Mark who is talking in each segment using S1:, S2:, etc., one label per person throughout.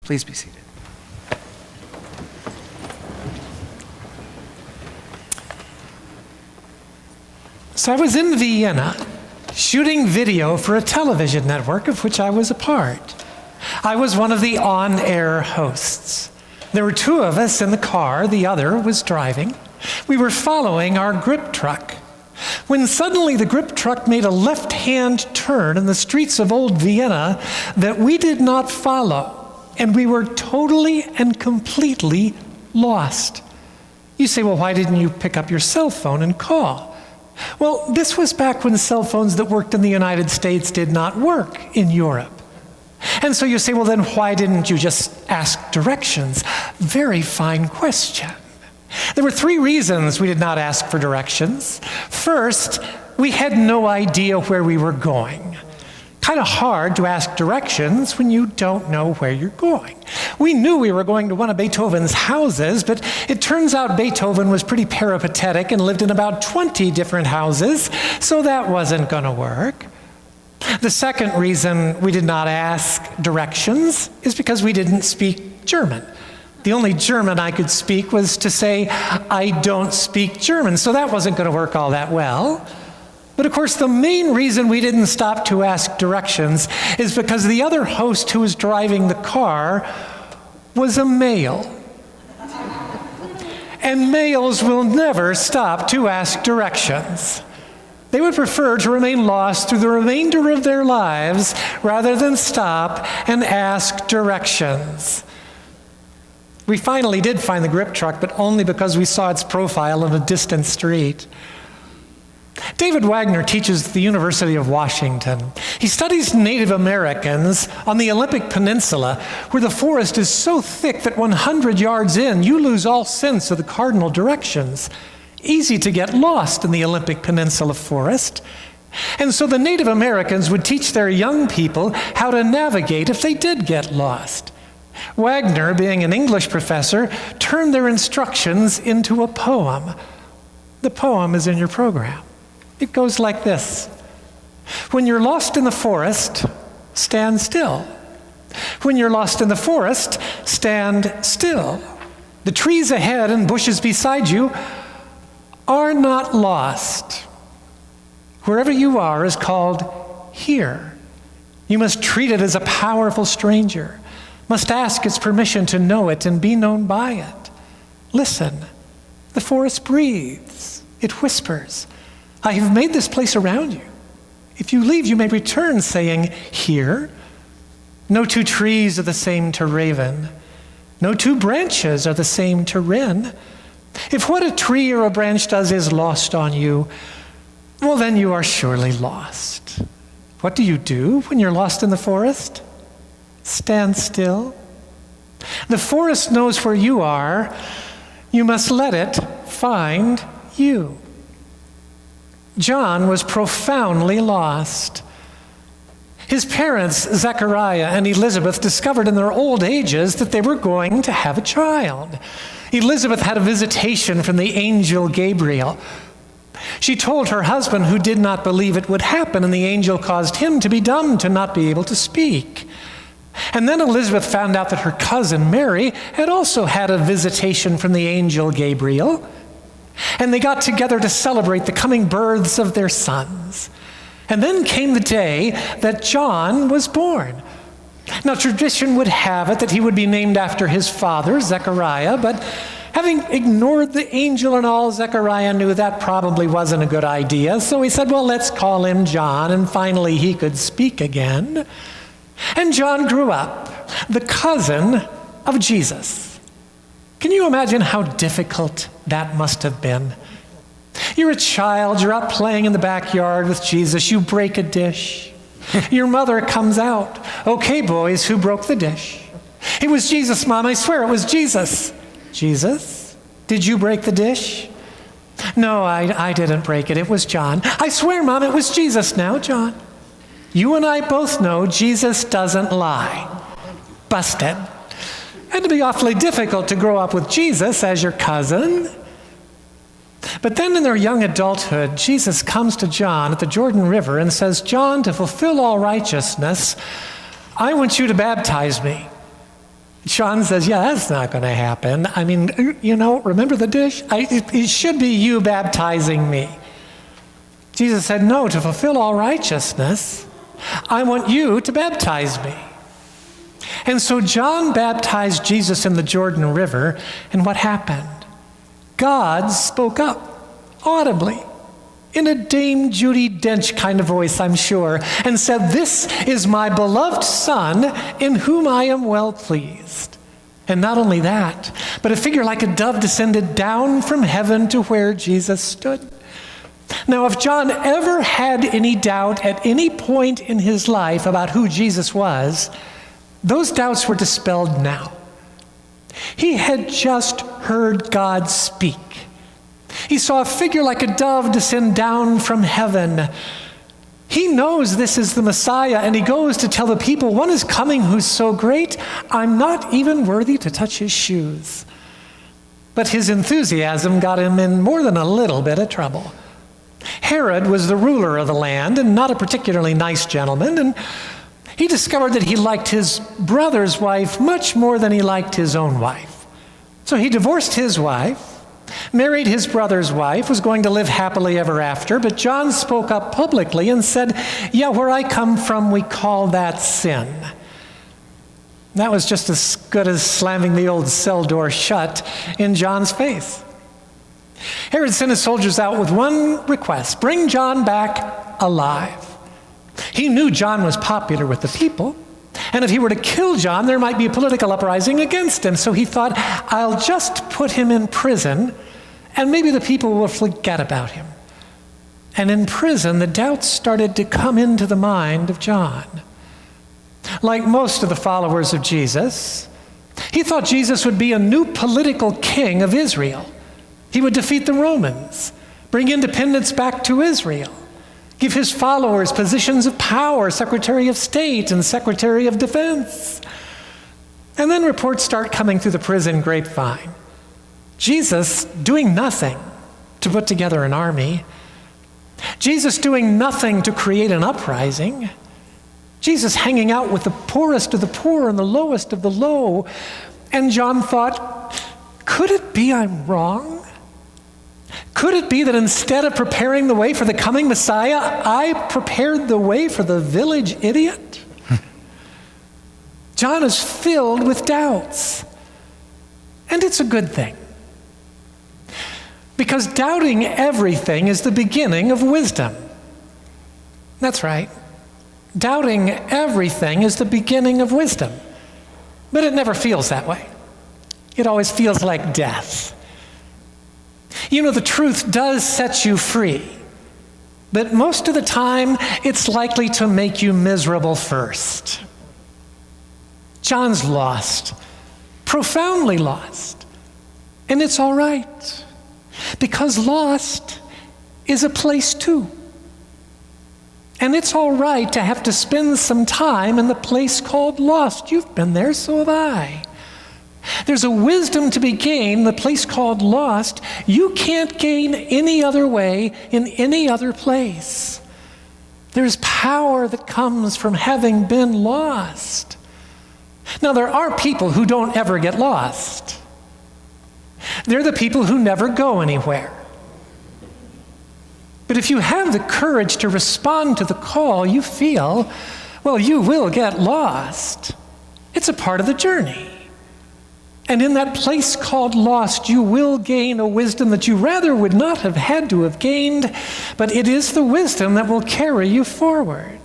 S1: Please be seated. So I was in Vienna shooting video for a television network of which I was a part. I was one of the on-air hosts. There were two of us in the car, the other was driving. We were following our grip truck, when suddenly the grip truck made a left-hand turn in the streets of old Vienna that we did not follow, and we were totally and completely lost. You say, well, why didn't you pick up your cell phone and call? Well, this was back when cell phones that worked in the United States did not work in Europe. And so you say, well, then why didn't you just ask directions? Very fine question. There were three reasons we did not ask for directions. First, we had no idea where we were going. Kind of hard to ask directions when you don't know where you're going. We knew we were going to one of Beethoven's houses, but it turns out Beethoven was pretty peripatetic and lived in about 20 different houses, so that wasn't going to work. The second reason we did not ask directions is because we didn't speak German. The only German I could speak was to say, I don't speak German, so that wasn't going to work all that well. But of course, the main reason we didn't stop to ask directions is because the other host who was driving the car was a male. And males will never stop to ask directions. They would prefer to remain lost through the remainder of their lives rather than stop and ask directions. We finally did find the grip truck, but only because we saw its profile on a distant street. David Wagner teaches at the University of Washington. He studies Native Americans on the Olympic Peninsula, where the forest is so thick that 100 yards in, you lose all sense of the cardinal directions. Easy to get lost in the Olympic Peninsula forest. And so the Native Americans would teach their young people how to navigate if they did get lost. Wagner, being an English professor, turned their instructions into a poem. The poem is in your program. It goes like this. When you're lost in the forest, stand still. When you're lost in the forest, stand still. The trees ahead and bushes beside you are not lost. Wherever you are is called here. You must treat it as a powerful stranger, must ask its permission to know it and be known by it. Listen, the forest breathes, it whispers. I have made this place around you. If you leave, you may return saying, here. No two trees are the same to raven. No two branches are the same to wren. If what a tree or a branch does is lost on you, well, then you are surely lost. What do you do when you're lost in the forest? Stand still. The forest knows where you are. You must let it find you. John was profoundly lost. His parents, Zechariah and Elizabeth, discovered in their old ages that they were going to have a child. Elizabeth had a visitation from the angel Gabriel. She told her husband, who did not believe it would happen, and the angel caused him to be dumb, to not be able to speak. And then Elizabeth found out that her cousin Mary had also had a visitation from the angel Gabriel. And they got together to celebrate the coming births of their sons. And then came the day that John was born. Now, tradition would have it that he would be named after his father, Zechariah, but having ignored the angel and all, Zechariah knew that probably wasn't a good idea. So he said, well, let's call him John, and finally he could speak again. And John grew up, the cousin of Jesus. Can you imagine how difficult that must have been? You're a child, you're out playing in the backyard with Jesus, you break a dish. Your mother comes out. Okay, boys, who broke the dish? It was Jesus, Mom, I swear it was Jesus. Jesus, did you break the dish? No, I didn't break it, it was John. I swear, Mom, it was Jesus now, John. You and I both know Jesus doesn't lie. Busted. Had to be awfully difficult to grow up with Jesus as your cousin. But then in their young adulthood, Jesus comes to John at the Jordan River and says, John, to fulfill all righteousness, I want you to baptize me. John says, yeah, that's not going to happen. I mean, remember the dish? It should be you baptizing me. Jesus said, no, to fulfill all righteousness, I want you to baptize me. And so John baptized Jesus in the Jordan River, and what happened? God spoke up audibly, in a Dame Judi Dench kind of voice, I'm sure, and said, this is my beloved Son, in whom I am well pleased. And not only that, but a figure like a dove descended down from heaven to where Jesus stood. Now, if John ever had any doubt at any point in his life about who Jesus was, those doubts were dispelled now. He had just heard God speak. He saw a figure like a dove descend down from heaven. He knows this is the Messiah, and he goes to tell the people, one is coming who's so great, I'm not even worthy to touch his shoes. But his enthusiasm got him in more than a little bit of trouble. Herod was the ruler of the land and not a particularly nice gentleman, and he discovered that he liked his brother's wife much more than he liked his own wife. So he divorced his wife, married his brother's wife, was going to live happily ever after, but John spoke up publicly and said, yeah, where I come from, we call that sin. That was just as good as slamming the old cell door shut in John's face. Herod sent his soldiers out with one request: bring John back alive. He knew John was popular with the people, and if he were to kill John, there might be a political uprising against him. So he thought, I'll just put him in prison, and maybe the people will forget about him. And in prison, the doubts started to come into the mind of John. Like most of the followers of Jesus, he thought Jesus would be a new political king of Israel. He would defeat the Romans, bring independence back to Israel, give his followers positions of power, Secretary of State and Secretary of Defense. And then reports start coming through the prison grapevine. Jesus doing nothing to put together an army. Jesus doing nothing to create an uprising. Jesus hanging out with the poorest of the poor and the lowest of the low. And John thought, could it be I'm wrong? Could it be that instead of preparing the way for the coming Messiah, I prepared the way for the village idiot? John is filled with doubts. And it's a good thing. Because doubting everything is the beginning of wisdom. That's right. Doubting everything is the beginning of wisdom. But it never feels that way. It always feels like death. You know, the truth does set you free, but most of the time, it's likely to make you miserable first. John's lost, profoundly lost, and it's all right, because lost is a place too. And it's all right to have to spend some time in the place called lost. You've been there, so have I. There's a wisdom to be gained in the place called lost you can't gain any other way in any other place. There's power that comes from having been lost. Now, there are people who don't ever get lost. They're the people who never go anywhere. But if you have the courage to respond to the call you feel, well, you will get lost. It's a part of the journey. And in that place called lost, you will gain a wisdom that you rather would not have had to have gained, but it is the wisdom that will carry you forward.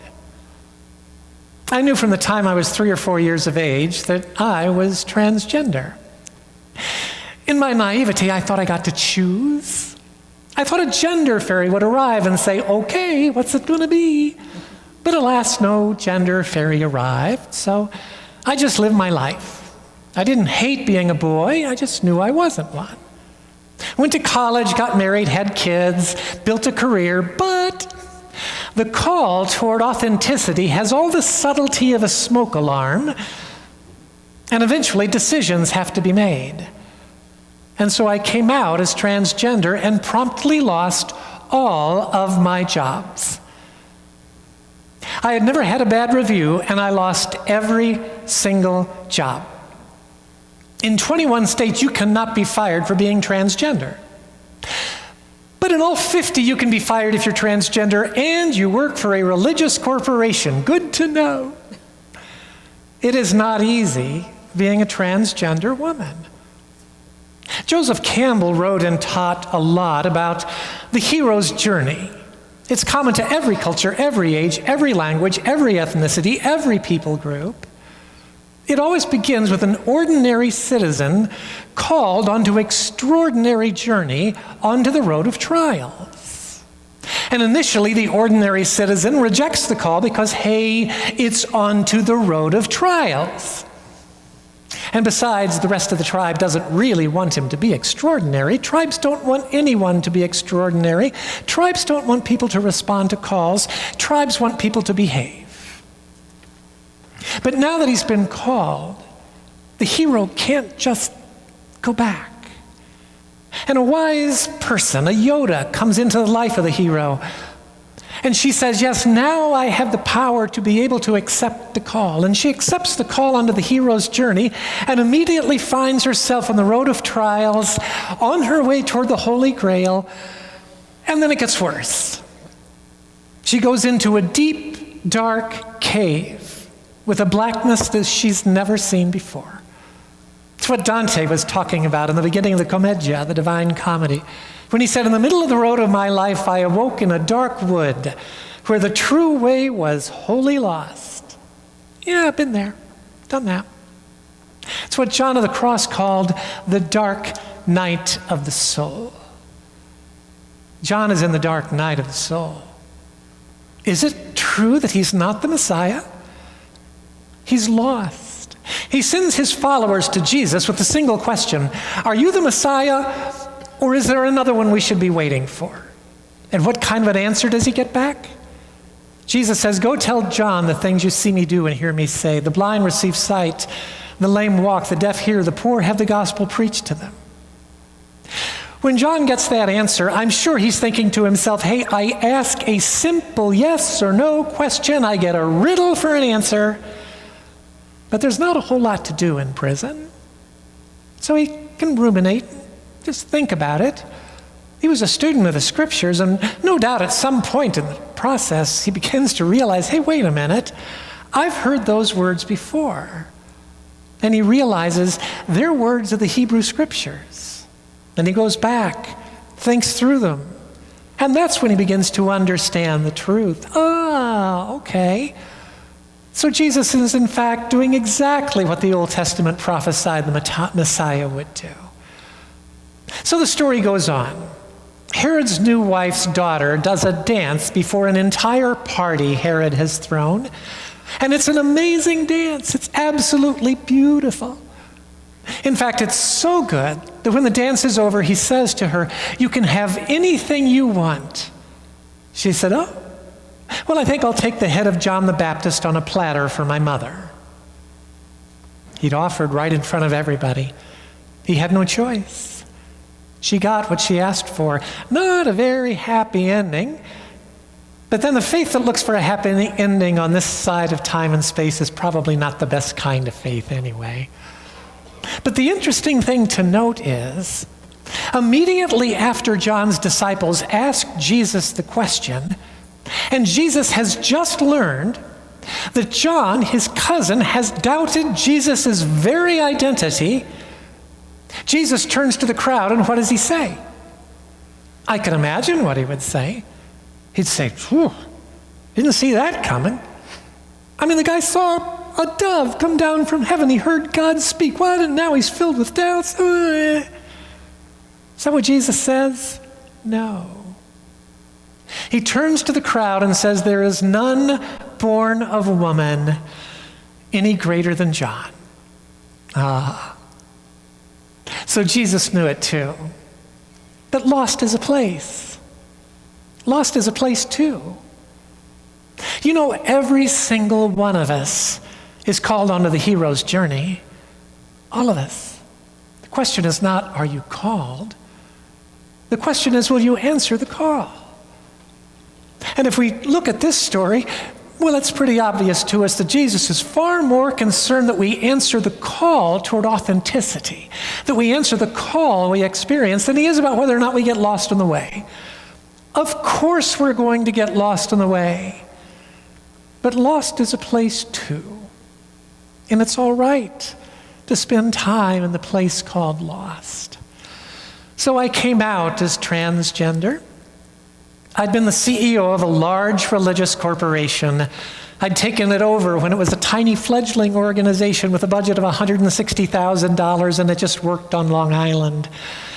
S1: I knew from the time I was 3 or 4 years of age that I was transgender. In my naivety, I thought I got to choose. I thought a gender fairy would arrive and say, okay, what's it going to be? But alas, no gender fairy arrived, so I just lived my life. I didn't hate being a boy, I just knew I wasn't one. Went to college, got married, had kids, built a career, but the call toward authenticity has all the subtlety of a smoke alarm, and eventually decisions have to be made. And so I came out as transgender and promptly lost all of my jobs. I had never had a bad review, and I lost every single job. In 21 states, you cannot be fired for being transgender. But in all 50, you can be fired if you're transgender and you work for a religious corporation. Good to know. It is not easy being a transgender woman. Joseph Campbell wrote and taught a lot about the hero's journey. It's common to every culture, every age, every language, every ethnicity, every people group. It always begins with an ordinary citizen called onto extraordinary journey onto the road of trials. And initially, the ordinary citizen rejects the call because, hey, it's onto the road of trials. And besides, the rest of the tribe doesn't really want him to be extraordinary. Tribes don't want anyone to be extraordinary. Tribes don't want people to respond to calls. Tribes want people to behave. But now that he's been called, the hero can't just go back. And a wise person, a Yoda, comes into the life of the hero. And she says, yes, now I have the power to be able to accept the call. And she accepts the call onto the hero's journey and immediately finds herself on the road of trials, on her way toward the Holy Grail. And then it gets worse. She goes into a deep, dark cave with a blackness that she's never seen before. It's what Dante was talking about in the beginning of the Commedia, the Divine Comedy, when he said, in the middle of the road of my life, I awoke in a dark wood where the true way was wholly lost. Yeah, I've been there, done that. It's what John of the Cross called the dark night of the soul. John is in the dark night of the soul. Is it true that he's not the Messiah? He's lost. He sends his followers to Jesus with a single question: are you the Messiah, or is there another one we should be waiting for? And what kind of an answer does he get back? Jesus says, go tell John the things you see me do and hear me say. The blind receive sight, the lame walk, the deaf hear, the poor have the gospel preached to them. When John gets that answer, I'm sure he's thinking to himself, hey, I ask a simple yes or no question, I get a riddle for an answer. But there's not a whole lot to do in prison. So he can ruminate, just think about it. He was a student of the scriptures, and no doubt at some point in the process, he begins to realize, hey, wait a minute, I've heard those words before. And he realizes they're words of the Hebrew scriptures. And he goes back, thinks through them. And that's when he begins to understand the truth. Ah, okay. So Jesus is in fact doing exactly what the Old Testament prophesied the Messiah would do. So the story goes on. Herod's new wife's daughter does a dance before an entire party Herod has thrown. And it's an amazing dance. It's absolutely beautiful. In fact, it's so good that when the dance is over, he says to her, you can have anything you want. She said, oh, well, I think I'll take the head of John the Baptist on a platter for my mother. He'd offered right in front of everybody. He had no choice. She got what she asked for. Not a very happy ending. But then the faith that looks for a happy ending on this side of time and space is probably not the best kind of faith anyway. But the interesting thing to note is, immediately after John's disciples asked Jesus the question, and Jesus has just learned that John, his cousin, has doubted Jesus' very identity, Jesus turns to the crowd, and what does he say? I can imagine what he would say. He'd say, whew, didn't see that coming. I mean, the guy saw a dove come down from heaven. He heard God speak. What? And now he's filled with doubts. Is that what Jesus says? No. He turns to the crowd and says, there is none born of woman any greater than John. So Jesus knew it too. But lost is a place. Lost is a place too. You know, every single one of us is called onto the hero's journey. All of us. The question is not, are you called? The question is, will you answer the call? And if we look at this story, Well, it's pretty obvious to us that Jesus is far more concerned that we answer the call toward authenticity, that we answer the call we experience, than he is about whether or not we get lost on the way. Of course we're going to get lost on the way, but lost is a place too. And it's all right to spend time in the place called lost. So I came out as transgender. I'd been the CEO of a large religious corporation. I'd taken it over when it was a tiny fledgling organization with a budget of $160,000, and it just worked on Long Island.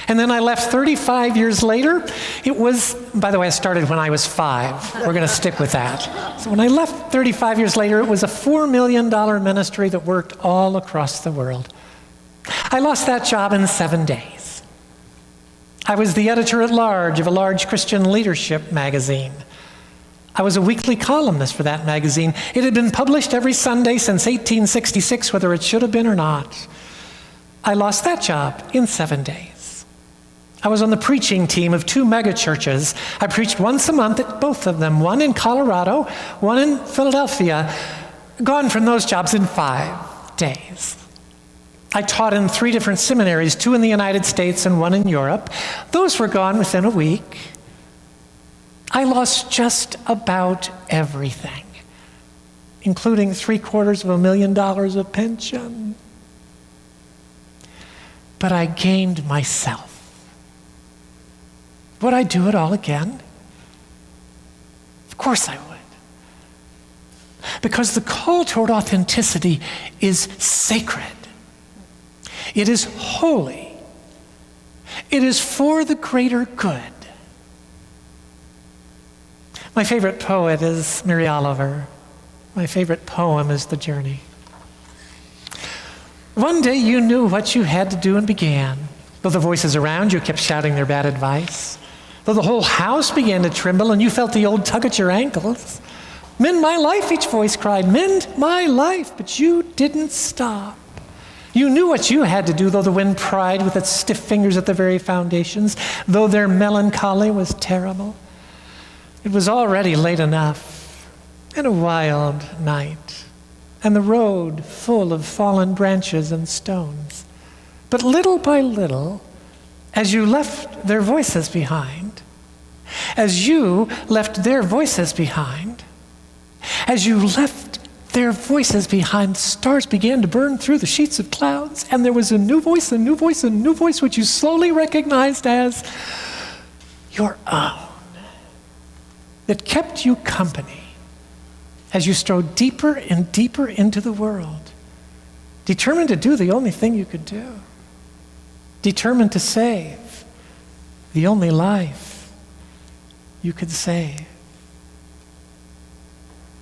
S1: And then I left 35 years later. It was, by the way, I started when I was 5. We're going to stick with that. So when I left 35 years later, it was a $4 million ministry that worked all across the world. I lost that job in 7 days. I was the editor-at-large of a large Christian leadership magazine. I was a weekly columnist for that magazine. It had been published every Sunday since 1866, whether it should have been or not. I lost that job in 7 days. I was on the preaching team of 2 megachurches. I preached once a month at both of them, one in Colorado, one in Philadelphia, gone from those jobs in 5 days. I taught in 3 different seminaries, 2 in the United States and 1 in Europe. Those were gone within a week. I lost just about everything, including $750,000 of pension. But I gained myself. Would I do it all again? Of course I would. Because the call toward authenticity is sacred. It is holy. It is for the greater good. My favorite poet is Mary Oliver. My favorite poem is The Journey. One day you knew what you had to do and began, though the voices around you kept shouting their bad advice, though the whole house began to tremble and you felt the old tug at your ankles. Mend my life, each voice cried, mend my life, but you didn't stop. You knew what you had to do, though the wind pried with its stiff fingers at the very foundations, though their melancholy was terrible. It was already late enough, and a wild night, and the road full of fallen branches and stones. But little by little, as you left their voices behind, as you left their voices behind, as you left their voices behind, stars began to burn through the sheets of clouds, and there was a new voice, a new voice, a new voice, which you slowly recognized as your own, that kept you company as you strode deeper and deeper into the world, determined to do the only thing you could do, determined to save the only life you could save.